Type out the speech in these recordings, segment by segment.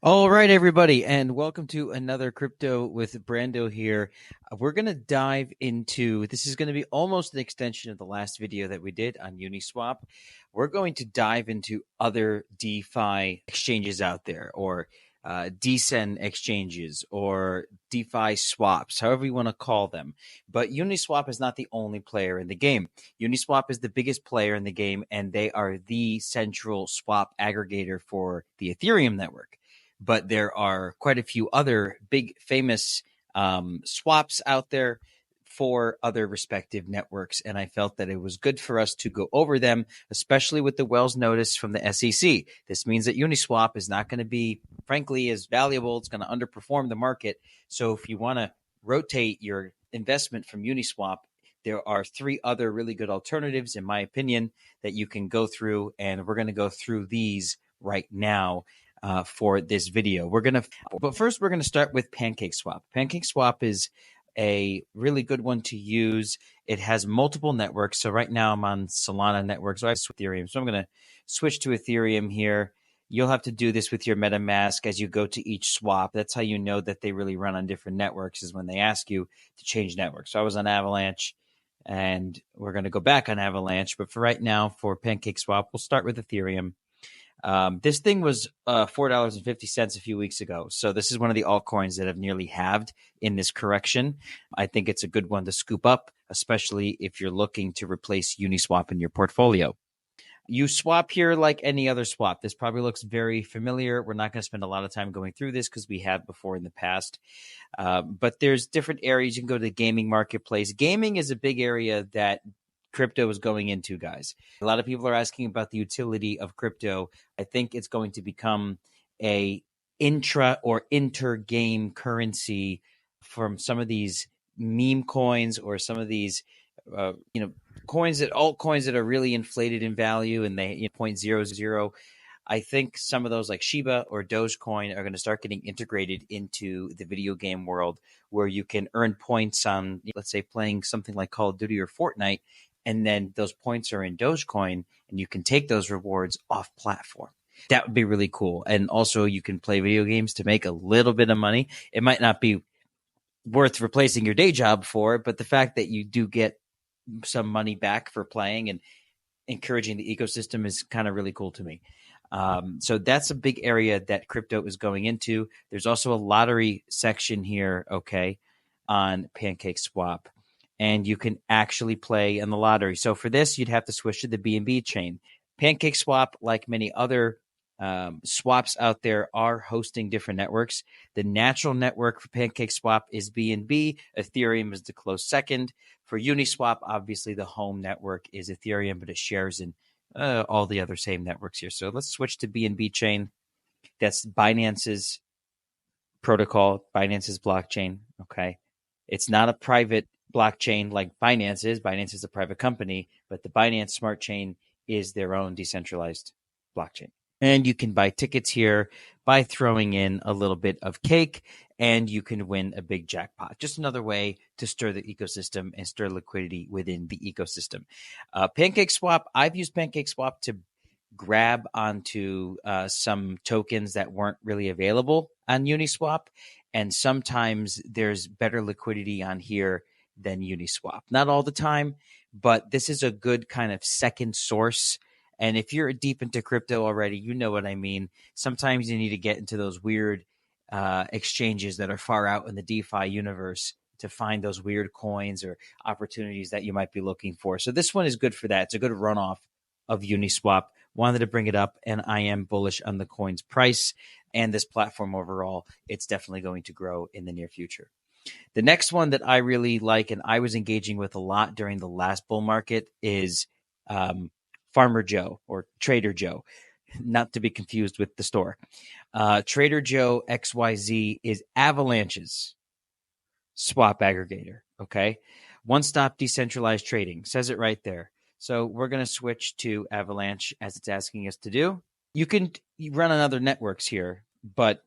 All right, everybody, and welcome to another Crypto with Brando here. We're going to dive into this is going to be almost an extension of the last video that we did on Uniswap. We're going to dive into other DeFi exchanges out there, or decent exchanges, or DeFi swaps, however you want to call them. But Uniswap is not the only player in the game. Uniswap is the biggest player in the game, and they are the central swap aggregator for the Ethereum network. But there are quite a few other big famous swaps out there for other respective networks. And I felt that it was good for us to go over them, especially with the Wells notice from the SEC. This means that Uniswap is not going to be, frankly, as valuable. It's going to underperform the market. So if you want to rotate your investment from Uniswap, there are three other really good alternatives, in my opinion, that you can go through. And we're going to go through these right now. For this video, but first we're gonna start with PancakeSwap. PancakeSwap is a really good one to use. It has multiple networks. So right now I'm on Solana network, so I have Ethereum. So I'm gonna switch to Ethereum here. You'll have to do this with your MetaMask as you go to each swap. That's how you know that they really run on different networks, is when they ask you to change networks. So I was on Avalanche, and we're gonna go back on Avalanche. But for right now, for PancakeSwap, we'll start with Ethereum. This thing was $4.50 a few weeks ago. So this is one of the altcoins that have nearly halved in this correction. I think it's a good one to scoop up, especially if you're looking to replace Uniswap in your portfolio. You swap here like any other swap. This probably looks very familiar. We're not going to spend a lot of time going through this because we have before in the past. But there's different areas. You can go to the gaming marketplace. Gaming is a big area that crypto is going into, guys. A lot of people are asking about the utility of crypto. I think it's going to become a intra or inter-game currency from some of these meme coins, or some of these altcoins that are really inflated in value, and they 0.00. I think some of those like Shiba or Dogecoin are going to start getting integrated into the video game world, where you can earn points on, let's say, playing something like Call of Duty or Fortnite, and then those points are in Dogecoin, and you can take those rewards off platform. That would be really cool. And also you can play video games to make a little bit of money. It might not be worth replacing your day job for, but the fact that you do get some money back for playing and encouraging the ecosystem is kind of really cool to me. So that's a big area that crypto is going into. There's also a lottery section here, okay, on PancakeSwap, and you can actually play in the lottery. So for this, you'd have to switch to the BNB chain. PancakeSwap, like many other swaps out there, are hosting different networks. The natural network for PancakeSwap is BNB. Ethereum is the close second. For Uniswap, obviously the home network is Ethereum, but it shares in all the other same networks here. So let's switch to BNB chain. That's Binance's protocol, Binance's blockchain. Okay. It's not a private blockchain like Binance is. Binance is a private company, but the Binance Smart Chain is their own decentralized blockchain. And you can buy tickets here by throwing in a little bit of cake, and you can win a big jackpot. Just another way to stir the ecosystem and stir liquidity within the ecosystem. PancakeSwap, I've used PancakeSwap to grab onto some tokens that weren't really available on Uniswap. And sometimes there's better liquidity on here than Uniswap. Not all the time, but this is a good kind of second source. And if you're deep into crypto already, you know what I mean. Sometimes you need to get into those weird exchanges that are far out in the DeFi universe to find those weird coins or opportunities that you might be looking for. So this one is good for that. It's a good runoff of Uniswap. Wanted to bring it up, and I am bullish on the coin's price and this platform overall. It's definitely going to grow in the near future. The next one that I really like, and I was engaging with a lot during the last bull market, is Farmer Joe, or Trader Joe, not to be confused with the store. Trader Joe XYZ is Avalanche's swap aggregator, okay? One-stop decentralized trading, says it right there. So we're going to switch to Avalanche as it's asking us to do. You can run on other networks here, but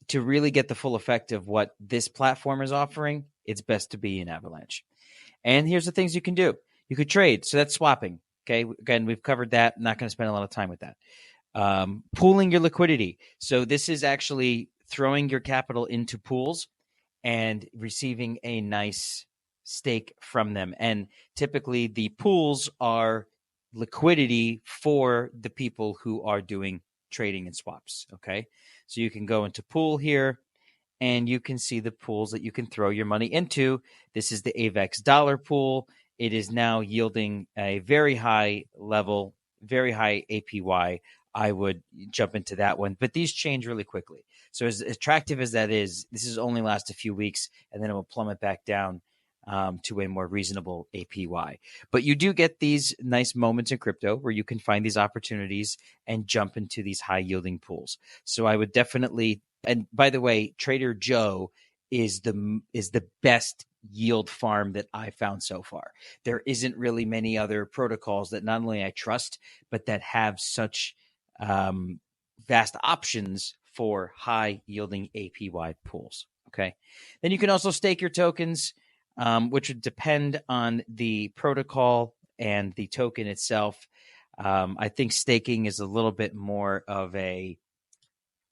to really get the full effect of what this platform is offering, it's best to be in Avalanche. And here's the things you can do. You could trade. So that's swapping. Okay. Again, we've covered that. I'm not going to spend a lot of time with that. Pooling your liquidity. So this is actually throwing your capital into pools and receiving a nice stake from them. And typically the pools are liquidity for the people who are doing trading and swaps. Okay. So you can go into pool here and you can see the pools that you can throw your money into. This is the AVAX dollar pool. It is now yielding a very high level, very high APY. I would jump into that one, but these change really quickly. So as attractive as that is, this is only last a few weeks, and then it will plummet back down to a more reasonable APY. But you do get these nice moments in crypto where you can find these opportunities and jump into these high yielding pools. So I would definitely, and by the way, Trader Joe is the best yield farm that I found so far. There isn't really many other protocols that not only I trust, but that have such vast options for high yielding APY pools. Okay. Then you can also stake your tokens, which would depend on the protocol and the token itself. I think staking is a little bit more of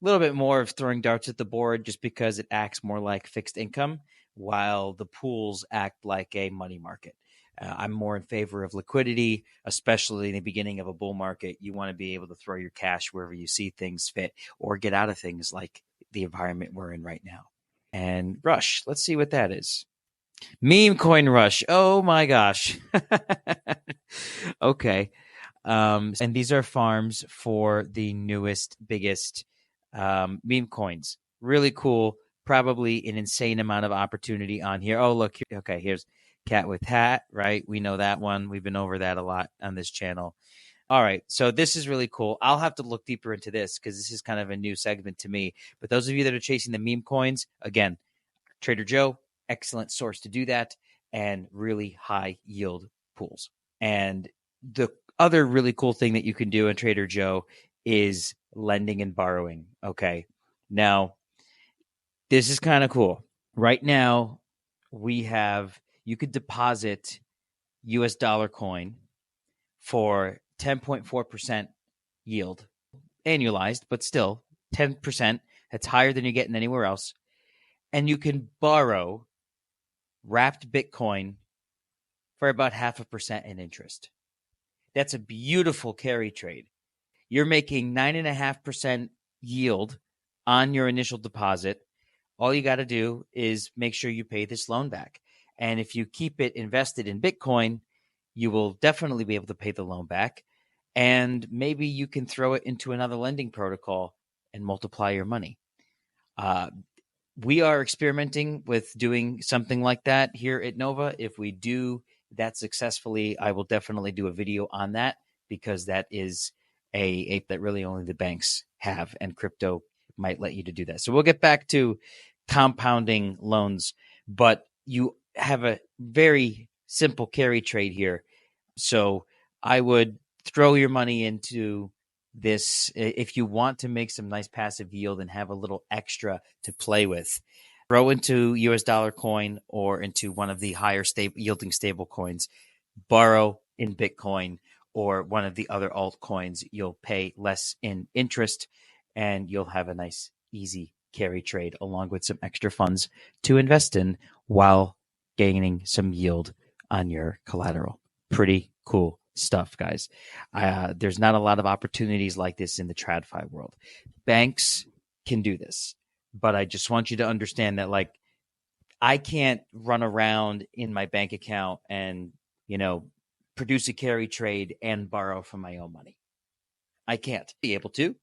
throwing darts at the board just because it acts more like fixed income, while the pools act like a money market. I'm more in favor of liquidity, especially in the beginning of a bull market. You want to be able to throw your cash wherever you see things fit or get out of things like the environment we're in right now. And Rush, let's see what that is. Meme coin Rush. Oh my gosh. Okay. And these are farms for the newest, biggest meme coins. Really cool. Probably an insane amount of opportunity on here. Oh, look. Okay, here's Cat with Hat, right? We know that one. We've been over that a lot on this channel. All right, so this is really cool. I'll have to look deeper into this because this is kind of a new segment to me. But those of you that are chasing the meme coins, again, Trader Joe, excellent source to do that, and really high yield pools. And the other really cool thing that you can do in Trader Joe is lending and borrowing. Okay. Now, this is kind of cool. Right now, you could deposit US dollar coin for 10.4% yield annualized, but still 10%. That's higher than you're getting anywhere else. And you can borrow wrapped Bitcoin for about 0.5% in interest. That's a beautiful carry trade. You're making 9.5% yield on your initial deposit. All you got to do is make sure you pay this loan back. And if you keep it invested in Bitcoin, you will definitely be able to pay the loan back. And maybe you can throw it into another lending protocol and multiply your money. We are experimenting with doing something like that here at Nova. If we do that successfully, I will definitely do a video on that because that is a that really only the banks have, and crypto might let you to do that. So we'll get back to compounding loans, but you have a very simple carry trade here. So I would throw your money into this if you want to make some nice passive yield and have a little extra to play with. Throw into US dollar coin or into one of the higher yielding stable coins. Borrow in Bitcoin or one of the other altcoins. You'll pay less in interest and you'll have a nice easy carry trade along with some extra funds to invest in while gaining some yield on your collateral. Pretty cool stuff, guys. There's not a lot of opportunities like this in the TradFi world. Banks can do this, but I just want you to understand that, like, I can't run around in my bank account and, produce a carry trade and borrow from my own money. I can't be able to,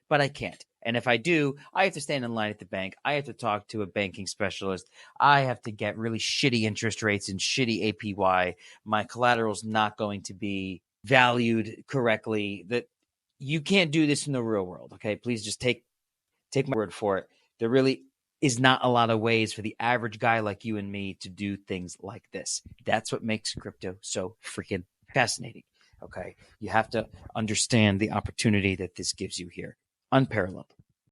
but I can't. And if I do, I have to stand in line at the bank. I have to talk to a banking specialist. I have to get really shitty interest rates and shitty APY. My collateral's not going to be valued correctly. That you can't do this in the real world. Okay, please just take my word for it. There really is not a lot of ways for the average guy like you and me to do things like this. That's what makes crypto so freaking fascinating. Okay, you have to understand the opportunity that this gives you here. Unparalleled.